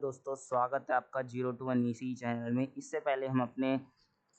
दोस्तों, स्वागत है आपका 0 टू 1 ईसी चैनल में। इससे पहले हम अपने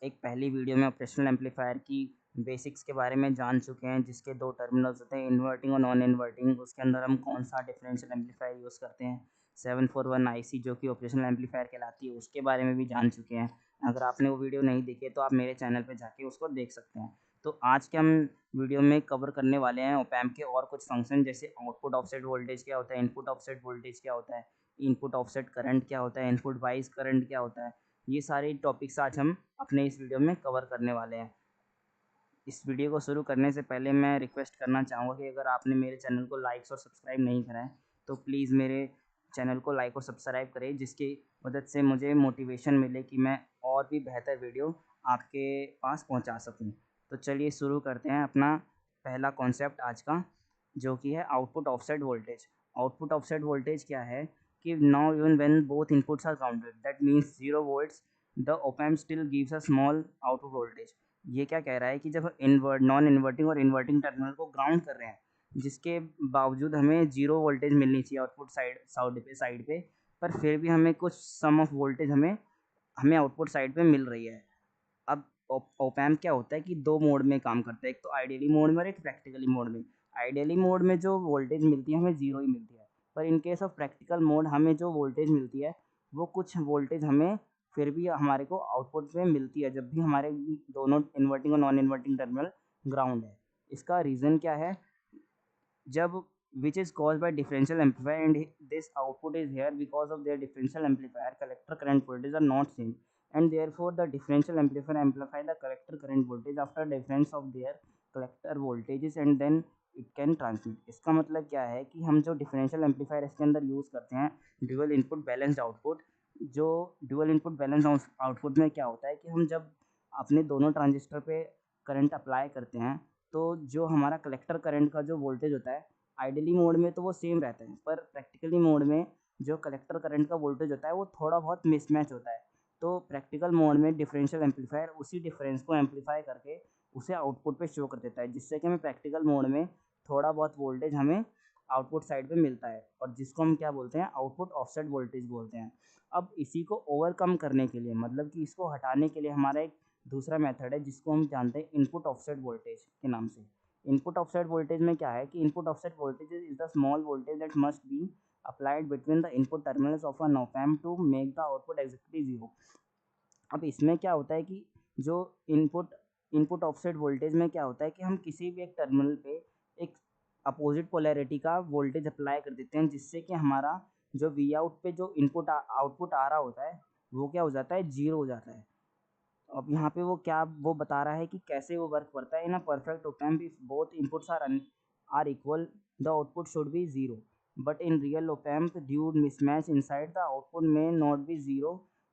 एक पहली वीडियो में ऑपरेशनल एम्पलीफायर की बेसिक्स के बारे में जान चुके हैं, जिसके दो टर्मिनल्स होते हैं, इन्वर्टिंग और नॉन इन्वर्टिंग। उसके अंदर हम कौन सा डिफरेंशियल एम्पलीफायर यूज़ करते हैं, 741 आईसी जो कि ऑपरेशनल एम्पलीफायर कहलाती है, उसके बारे में भी जान चुके हैं। अगर आपने वो वीडियो नहीं देखी है तो आप मेरे चैनल पर जाके उसको देख सकते हैं। तो आज के हम वीडियो में कवर करने वाले हैं ऑप एम्प के और कुछ फंक्शन, जैसे आउटपुट ऑफसेट वोल्टेज क्या होता है, इनपुट ऑफसेट वोल्टेज क्या होता है, इनपुट ऑफसेट करंट क्या होता है, इनपुट वाइज करंट क्या होता है। ये सारे टॉपिक्स आज हम अपने इस वीडियो में कवर करने वाले हैं। इस वीडियो को शुरू करने से पहले मैं रिक्वेस्ट करना चाहूँगा कि अगर आपने मेरे चैनल को लाइक्स और सब्सक्राइब नहीं करा है तो प्लीज़ मेरे चैनल को लाइक और सब्सक्राइब करें, जिसकी मदद से मुझे मोटिवेशन मिले कि मैं और भी बेहतर वीडियो आपके पास पहुंचा सकूं। तो चलिए शुरू करते हैं अपना पहला कॉन्सेप्ट आज का, जो कि है output offset voltage. Output offset voltage क्या है कि now even when both inputs are counted, that means 0 volts, the op amp still gives a small output voltage. ये क्या कह रहा है कि जब नॉन इन्वर्टिंग और इन्वर्टिंग टर्मिनल को ग्राउंड कर रहे हैं, जिसके बावजूद हमें 0 वोल्टेज मिलनी चाहिए आउटपुट साइड पे, पर फिर भी हमें कुछ सम ऑफ वोल्टेज हमें हमें आउटपुट साइड पे मिल रही है। अब ऑप एम्प क्या होता है कि दो मोड में काम करता है, एक तो आइडियली मोड में और एक प्रैक्टिकली मोड में। आइडियली मोड में जो वोल्टेज मिलती है हमें जीरो ही मिलती है, पर in case of practical mode हमें जो वोल्टेज मिलती है वो कुछ वोल्टेज हमें फिर भी हमारे को आउटपुट में मिलती है, जब भी हमारे दोनों इन्वर्टिंग और नॉन इन्वर्टिंग टर्मिनल ग्राउंड है। इसका रीज़न क्या है? जब which is caused by differential amplifier, and this output is here because of their differential amplifier collector current voltage are not same, and therefore the differential amplifier amplify the collector current voltage after difference of their collector voltages and then it can transmit। इसका मतलब क्या है कि हम जो differential amplifier इसके अंदर use करते हैं, ड्यूअल इनपुट बैलेंस्ड आउटपुट। जो ड्यूअल इनपुट बैलेंस्ड आउटपुट में क्या होता है कि हम जब अपने दोनों ट्रांजिस्टर पे करंट अप्लाई करते हैं, तो जो हमारा कलेक्टर करंट का जो वोल्टेज होता है, आइडियली मोड में तो वो सेम रहता है, पर प्रैक्टिकली मोड में जो कलेक्टर करंट का वोल्टेज होता है वो थोड़ा बहुत मिसमैच होता है। तो प्रैक्टिकल मोड में डिफरेंशियल एम्पलीफायर उसी डिफरेंस को एम्पलीफाई करके उसे आउटपुट पे शो कर देता है, जिससे कि हमें प्रैक्टिकल मोड में थोड़ा बहुत वोल्टेज हमें आउटपुट साइड पे मिलता है, और जिसको हम क्या बोलते हैं, आउटपुट ऑफसेट वोल्टेज बोलते हैं। अब इसी को ओवरकम करने के लिए, मतलब कि इसको हटाने के लिए, हमारा एक दूसरा मेथड है जिसको हम जानते हैं इनपुट ऑफसेट वोल्टेज के नाम से। इनपुट ऑफसेट वोल्टेज में क्या है कि input offset voltage is the small voltage that must be applied between the input terminals of an op amp to make the output exactly zero। अब इसमें क्या होता है कि जो इनपुट इनपुट ऑफसेट वोल्टेज में क्या होता है कि हम किसी भी एक टर्मिनल पे एक अपोजिट पोलैरिटी का वोल्टेज अप्लाई कर देते हैं, जिससे कि हमारा जो वी आउट पे जो इनपुट आउटपुट आ रहा होता है वो क्या हो जाता है, जीरो हो जाता है। अब यहाँ पे वो बता रहा है कि कैसे वो वर्क करता है। In a perfect op amp if both inputs are equal, the output should be zero, but in real op amp due mismatch inside the output may not be zero,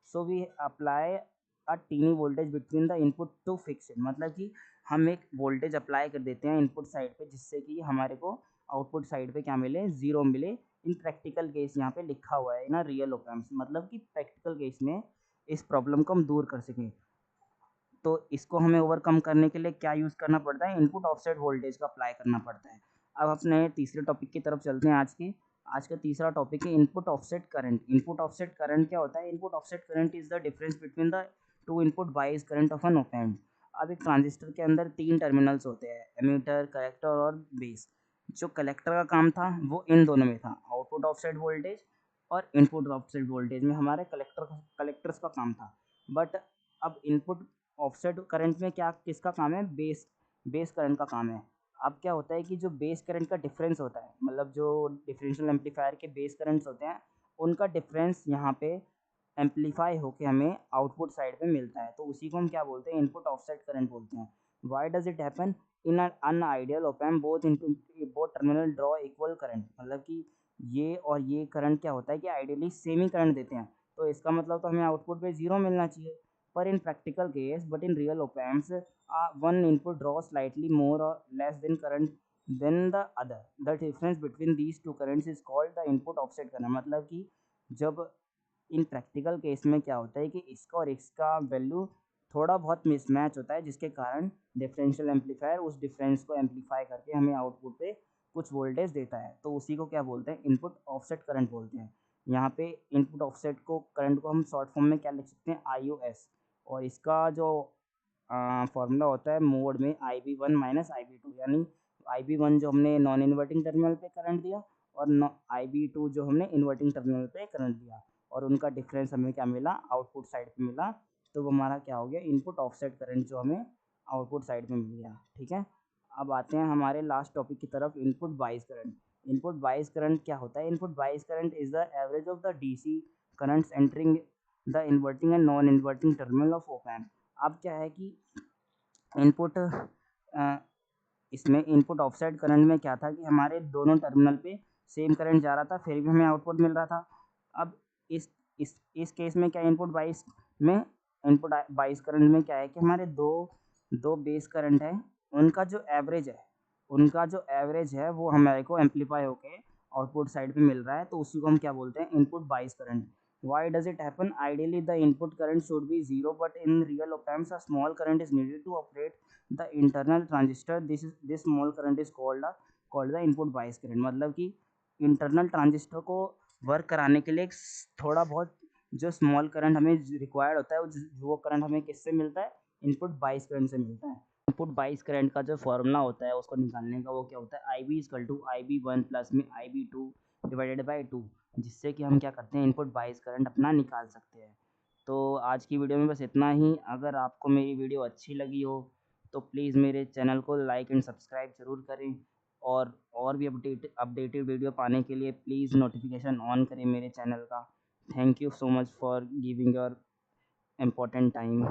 so we apply a teeny voltage between the input to fix it। मतलब कि हम एक voltage apply कर देते हैं input side पे, जिससे कि हमारे को आउटपुट साइड पे क्या मिले, जीरो मिले। इन प्रैक्टिकल केस यहाँ पे लिखा हुआ है ना, रियल op amps, मतलब कि प्रैक्टिकल केस में इस प्रॉब्लम को हम दूर कर सकें। तो इसको हमें ओवरकम करने के लिए क्या यूज़ करना पड़ता है, इनपुट ऑफसेट वोल्टेज का अप्लाई करना पड़ता है। अब अपने तीसरे टॉपिक की तरफ चलते हैं। आज का तीसरा टॉपिक है input offset current. Input offset current क्या होता है? Input offset current is the difference between the two input bias current of an op amp. अब एक ट्रांजिस्टर के अंदर तीन टर्मिनल्स होते हैं, एमीटर, कलेक्टर और बेस। जो कलेक्टर का काम था वो इन दोनों में था, आउटपुट ऑफसेट वोल्टेज और इनपुट ऑफसेट वोल्टेज में हमारे कलेक्टर्स का काम था। बट अब इनपुट ऑफसेट करंट में क्या किसका काम है, बेस करंट का काम है। अब क्या होता है कि जो बेस करंट का डिफरेंस होता है, मतलब जो डिफरेंशियल एम्पलीफायर के बेस करंट्स होते हैं, उनका डिफरेंस यहाँ पे एम्पलीफाई होके हमें आउटपुट साइड पे मिलता है, तो उसी को हम क्या बोलते हैं, इनपुट ऑफसेट करंट बोलते हैं। Why does it happen? In an ideal op amp both terminal draw equal current. मतलब कि ये और ये करंट क्या होता है कि आइडियली सेम ही करंट देते हैं, तो इसका मतलब तो हमें आउटपुट पे जीरो मिलना चाहिए। पर in practical case, but in real op amps, one input draws slightly more or less than current than the other। The difference between these two currents is called the input offset current। मतलब कि जब इन practical case में क्या होता है कि इसका और इसका वैल्यू थोड़ा बहुत मिसमैच होता है, जिसके कारण डिफरेंशियल एम्पलीफायर उस डिफरेंस को एम्पलीफाई करके हमें आउटपुट पे कुछ वोल्टेज देता है, तो उसी को क्या बोलते हैं, इनपुट ऑफसेट करंट बोलते हैं। यहाँ पे इनपुट ऑफसेट को करंट को हम शॉर्ट फॉर्म में क्या लिख सकते हैं, IOS, और इसका जो फार्मूला होता है मोड में IB1 माइनस IB2, यानी IB1 जो हमने नॉन इन्वर्टिंग टर्मिनल पे करंट दिया और IB2 जो हमने इन्वर्टिंग टर्मिनल पे करंट दिया, और उनका डिफरेंस हमें क्या मिला, आउटपुट साइड पे मिला। तो वो हमारा क्या हो गया, इनपुट ऑफसेट करंट जो हमें आउटपुट साइड में मिल गया। ठीक है, अब आते हैं हमारे लास्ट टॉपिक की तरफ, इनपुट बाइस करंट। इनपुट बाइस करंट क्या होता है, इनपुट बाइस current is the average of the DC currents entering the inverting and non inverting terminal of op amp. अब क्या है कि इनपुट इसमें इनपुट ऑफसेट करंट में क्या था कि हमारे दोनों टर्मिनल पे सेम करंट जा रहा था, फिर भी हमें आउटपुट मिल रहा था। अब इस केस में क्या, इनपुट बाइस करंट में क्या है कि हमारे दो दो बेस करंट है, उनका जो एवरेज है वो हमारे को एम्पलीफाई होके आउटपुट साइड पे मिल रहा है, तो उसी को हम क्या बोलते हैं, इनपुट बाइस current. Why does it happen? Ideally, the input current should be zero, but in real op-amps, a small current is needed to operate the internal transistor. This small current is called the input bias current। मतलब कि internal transistor को work कराने के लिए थोड़ा बहुत जो small current हमें रिक्वायर्ड होता है, वो करंट हमें किससे मिलता है, इनपुट बाइस करंट से मिलता है। इनपुट बाइस करंट का जो फॉर्मूला होता है उसको निकालने का, वो क्या होता है, IB equal to IB1 plus में IB2 डिवाइडेड बाई 2, जिससे कि हम क्या करते हैं, इनपुट बाइस करंट अपना निकाल सकते हैं। तो आज की वीडियो में बस इतना ही। अगर आपको मेरी वीडियो अच्छी लगी हो तो प्लीज़ मेरे चैनल को लाइक एंड सब्सक्राइब ज़रूर करें, और भी अपडेटेड वीडियो पाने के लिए प्लीज़ नोटिफिकेशन ऑन करें मेरे चैनल का। Thank you so much for giving your important time.